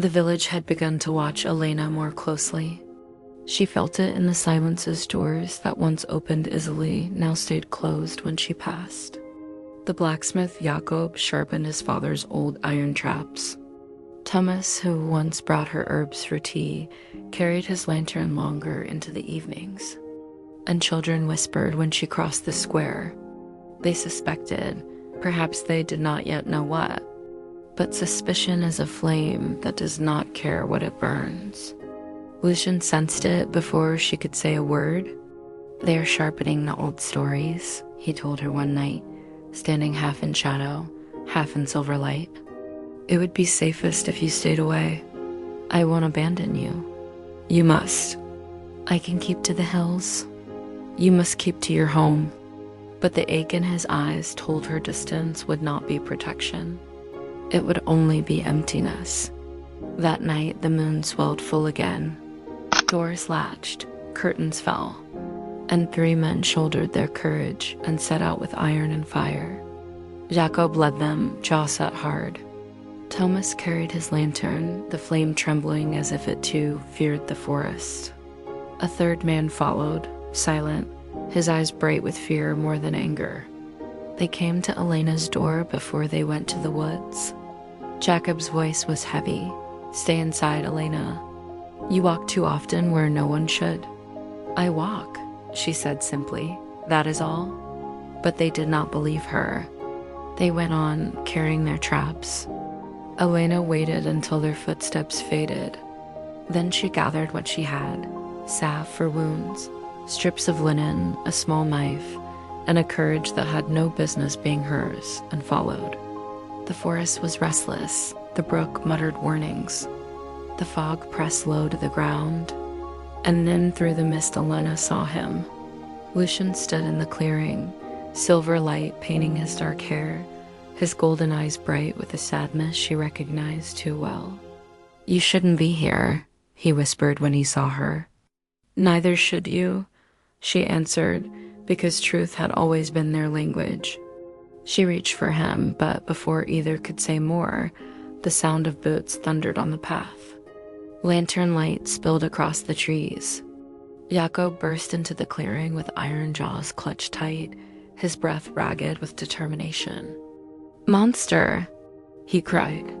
The village had begun to watch Elena more closely. She felt it in the silence as doors that once opened easily now stayed closed when she passed. The blacksmith Jakob sharpened his father's old iron traps. Thomas, who once brought her herbs for tea, carried his lantern longer into the evenings. And children whispered when she crossed the square. They suspected, perhaps they did not yet know what, but suspicion is a flame that does not care what it burns. Lucian sensed it before she could say a word. "They are sharpening the old stories," he told her one night, standing half in shadow, half in silver light. "It would be safest if you stayed away. I won't abandon you. You must. I can keep to the hills. You must keep to your home." But the ache in his eyes told her distance would not be protection. It would only be emptiness. That night, the moon swelled full again. Doors latched, curtains fell, and 3 men shouldered their courage and set out with iron and fire. Jacob led them, jaw set hard. Thomas carried his lantern, the flame trembling as if it too feared the forest. A 3rd man followed, silent, his eyes bright with fear more than anger. They came to Elena's door before they went to the woods. Jacob's voice was heavy. "Stay inside, Elena. You walk too often where no one should." "I walk," she said simply. "That is all." But they did not believe her. They went on, carrying their traps. Elena waited until their footsteps faded. Then she gathered what she had: salve for wounds, strips of linen, a small knife, and a courage that had no business being hers, and followed. The forest was restless. The brook muttered warnings. The fog pressed low to the ground, and then through the mist Elena saw him. Lucian stood in the clearing, silver light painting his dark hair, his golden eyes bright with a sadness she recognized too well. "You shouldn't be here," he whispered when he saw her. "Neither should you," she answered, because truth had always been their language. She reached for him, but before either could say more, the sound of boots thundered on the path. Lantern light spilled across the trees. Jacob burst into the clearing with iron jaws clutched tight, his breath ragged with determination. "Monster!" he cried.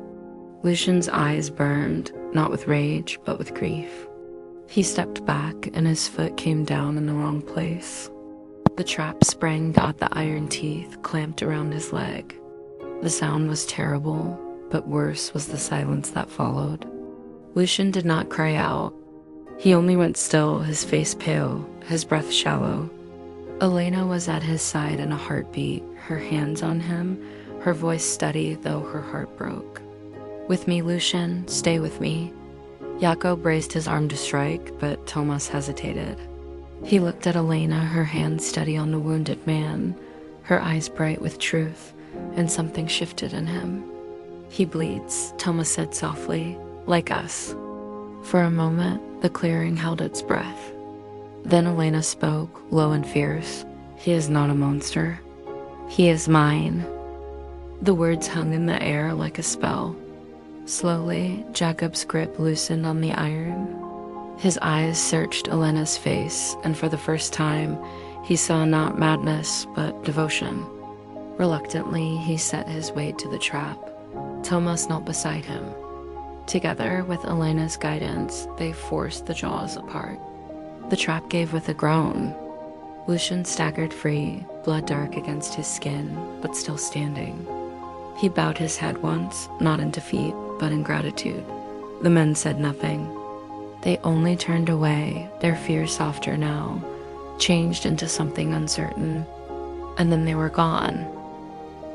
Lucian's eyes burned, not with rage, but with grief. He stepped back, and his foot came down in the wrong place. The trap sprang out the iron teeth clamped around his leg. The sound was terrible, but worse was the silence that followed. Lucian did not cry out. He only went still, his face pale, his breath shallow. Elena was at his side in a heartbeat, her hands on him, her voice steady though her heart broke. "With me, Lucian, stay with me." Jacob raised his arm to strike, but Thomas hesitated. He looked at Elena, her hand steady on the wounded man, her eyes bright with truth, and something shifted in him. "He bleeds," Thomas said softly, "like us." For a moment, the clearing held its breath. Then Elena spoke, low and fierce. "He is not a monster. He is mine." The words hung in the air like a spell. Slowly, Jacob's grip loosened on the iron. His eyes searched Elena's face, and for the first time, he saw not madness, but devotion. Reluctantly, he set his weight to the trap. Thomas knelt beside him. Together, with Elena's guidance, they forced the jaws apart. The trap gave with a groan. Lucian staggered free, blood dark against his skin, but still standing. He bowed his head once, not in defeat, but in gratitude. The men said nothing. They only turned away, their fear softer now, changed into something uncertain, and then they were gone.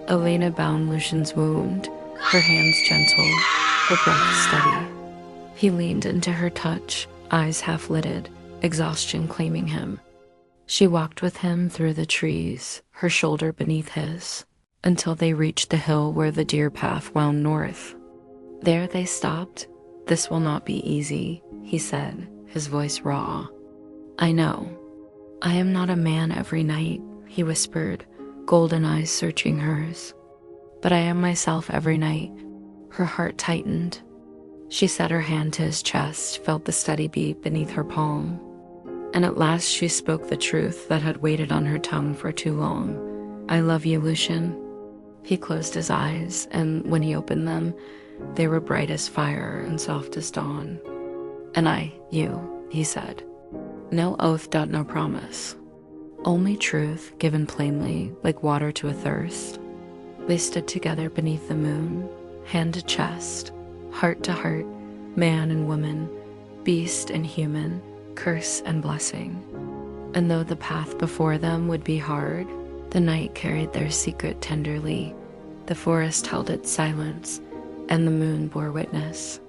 Elena bound Lucian's wound, her hands gentle, her breath steady. He leaned into her touch, eyes half-lidded, exhaustion claiming him. She walked with him through the trees, her shoulder beneath his, until they reached the hill where the deer path wound north. There they stopped. "This will not be easy," he said, his voice raw. "I know. I am not a man every night," he whispered, golden eyes searching hers. "But I am myself every night." Her heart tightened. She set her hand to his chest, felt the steady beat beneath her palm. And at last she spoke the truth that had waited on her tongue for too long. "I love you, Lucian." He closed his eyes, and when he opened them, they were bright as fire and soft as dawn. "And I, you," he said. No oath, no promise. Only truth, given plainly, like water to a thirst. They stood together beneath the moon, hand to chest, heart to heart, man and woman, beast and human, curse and blessing. And though the path before them would be hard, the night carried their secret tenderly, the forest held its silence, and the moon bore witness.